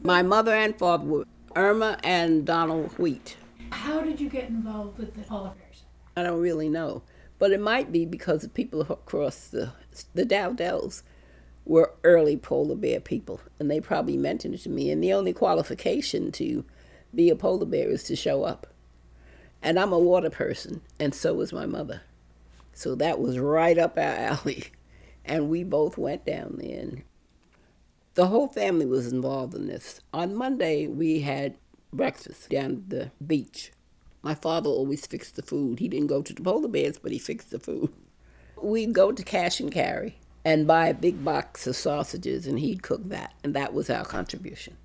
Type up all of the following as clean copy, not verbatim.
My mother and father were Irma and Donald Wheat. How did you get involved with the polar bears? I don't really know, but it might be because the people across the Dowdells were early polar bear people, and they probably mentioned it to me. And the only qualification to be a polar bear is to show up. And I'm a water person, and so was my mother. So that was right up our alley. And we both went down there. And the whole family was involved in this. On Monday, we had breakfast down at the beach. My father always fixed the food. He didn't go to the polar bears, but he fixed the food. We'd go to cash and carry and buy a big box of sausages, and he'd cook that. And that was our contribution.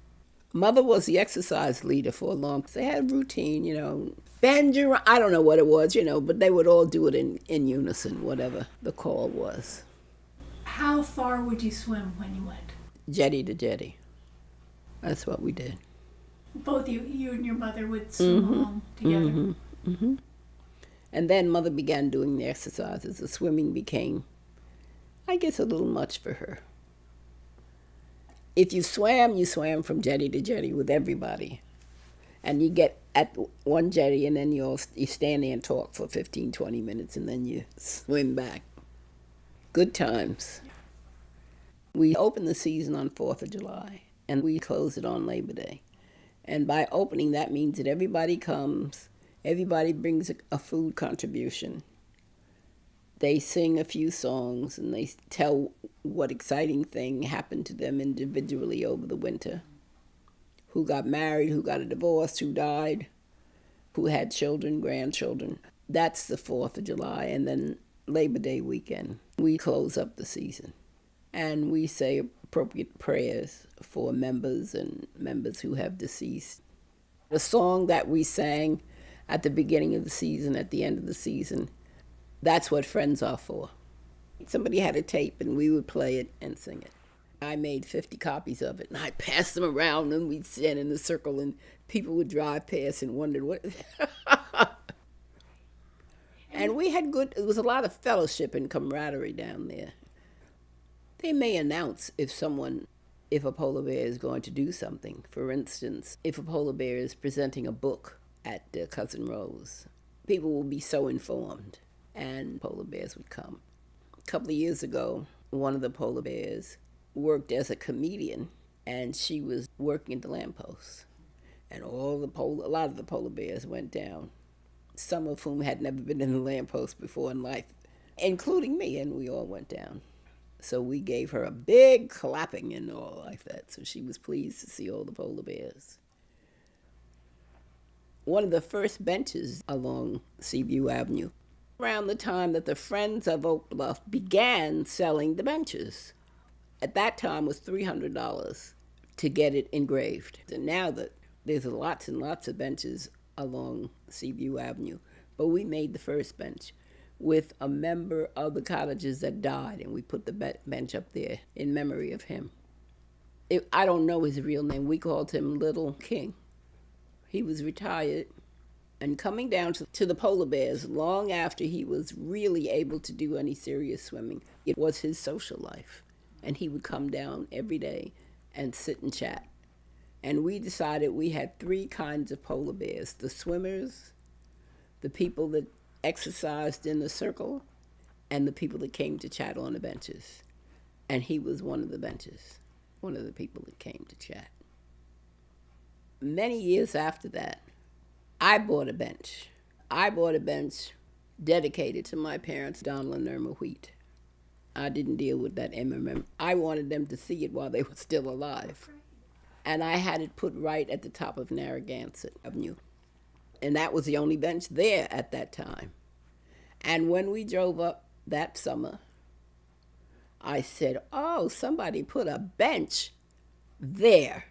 Mother was the exercise leader for a long time. They had a routine, bend your, I don't know what it was, but they would all do it in unison, whatever the call was. How far would you swim when you went? Jetty to jetty. That's what we did. Both you and your mother would swim along together? And then Mother began doing the exercises. The swimming became, I guess, a little much for her. If you swam from jetty to jetty with everybody. And you get at one jetty and then you stand there and talk for 15, 20 minutes and then you swim back. Good times. We open the season on 4th of July and we close it on Labor Day. And by opening, that means that everybody comes, everybody brings a food contribution. They sing a few songs and they tell what exciting thing happened to them individually over the winter. Who got married, who got a divorce, who died, who had children, grandchildren. That's the 4th of July. And then Labor Day weekend, we close up the season. And we say appropriate prayers for members and members who have deceased. The song that we sang at the beginning of the season, at the end of the season, that's what friends are for. Somebody had a tape and we would play it and sing it. I made 50 copies of it and I passed them around and we'd stand in a circle and people would drive past and wondered what. And we had it was a lot of fellowship and camaraderie down there. They may announce if a polar bear is going to do something. For instance, if a polar bear is presenting a book at Cousin Rose, people will be so informed and polar bears would come. A couple of years ago, one of the polar bears worked as a comedian and she was working at the lamppost. And a lot of the polar bears went down, some of whom had never been in the lamppost before in life, including me, and we all went down. So we gave her a big clapping and all like that. So she was pleased to see all the polar bears. One of the first benches along Seaview Avenue, around the time that the Friends of Oak Bluff began selling the benches. At that time was $300 to get it engraved. And now that there's lots and lots of benches along Seaview Avenue, but we made the first bench with a member of the cottages that died, and we put the bench up there in memory of him. I don't know his real name. We called him Little King. He was retired and coming down to the polar bears long after he was really able to do any serious swimming. It was his social life, and he would come down every day and sit and chat. And we decided we had 3 kinds of polar bears: the swimmers, the people that exercised in the circle, and the people that came to chat on the benches. And he was one of the benches, one of the people that came to chat. Many years after that, I bought a bench. I bought a bench dedicated to my parents, Donald and Irma Wheat. I didn't deal with that MMM. I wanted them to see it while they were still alive. And I had it put right at the top of Narragansett Avenue. And that was the only bench there at that time. And when we drove up that summer, I said, oh, somebody put a bench there.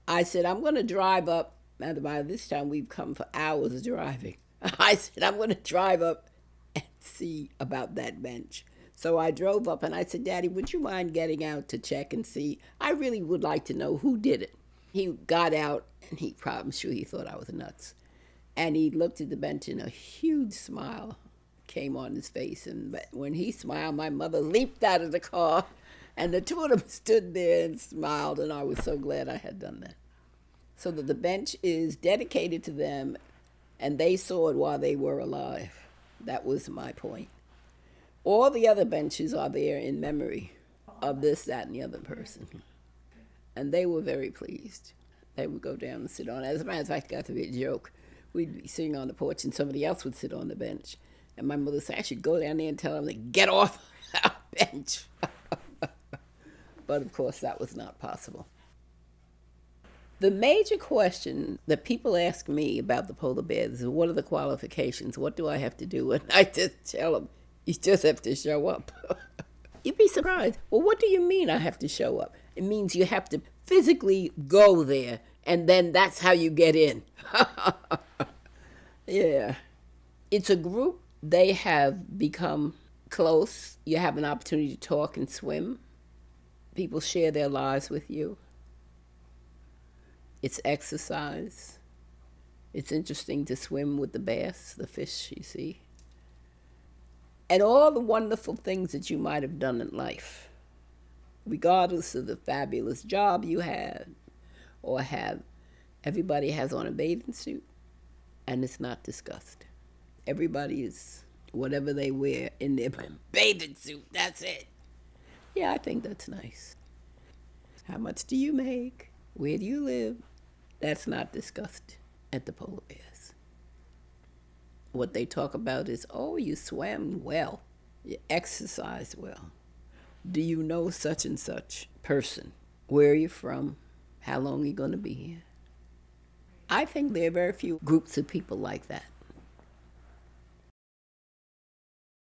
I said, I'm going to drive up. And by this time, we've come for hours driving. I said, I'm going to drive up and see about that bench. So I drove up and I said, Daddy, would you mind getting out to check and see? I really would like to know who did it. He got out and I'm sure he thought I was nuts. And he looked at the bench and a huge smile came on his face. And when he smiled, my mother leaped out of the car And the two of them stood there and smiled, and I was so glad I had done that. So that the bench is dedicated to them, and they saw it while they were alive. That was my point. All the other benches are there in memory of this, that, and the other person. And they were very pleased. They would go down and sit on it. As a matter of fact, it got to be a joke. We'd be sitting on the porch, and somebody else would sit on the bench. And my mother said, I should go down there and tell them to get off our bench. But, of course, that was not possible. The major question that people ask me about the polar bears is, what are the qualifications? What do I have to do? And I just tell them, you just have to show up. You'd be surprised. Well, what do you mean I have to show up? It means you have to physically go there, and then that's how you get in. Yeah. It's a group. They have become close. You have an opportunity to talk and swim. People share their lives with you. It's exercise. It's interesting to swim with the bass, the fish you see. And all the wonderful things that you might have done in life, regardless of the fabulous job you had or have. Everybody has on a bathing suit, and it's not discussed. Everybody is whatever they wear in their bathing suit. That's it. Yeah, I think that's nice. How much do you make? Where do you live? That's not discussed at the polar bears. What they talk about is, oh, you swam well. You exercised well. Do you know such and such person? Where are you from? How long are you going to be here? I think there are very few groups of people like that.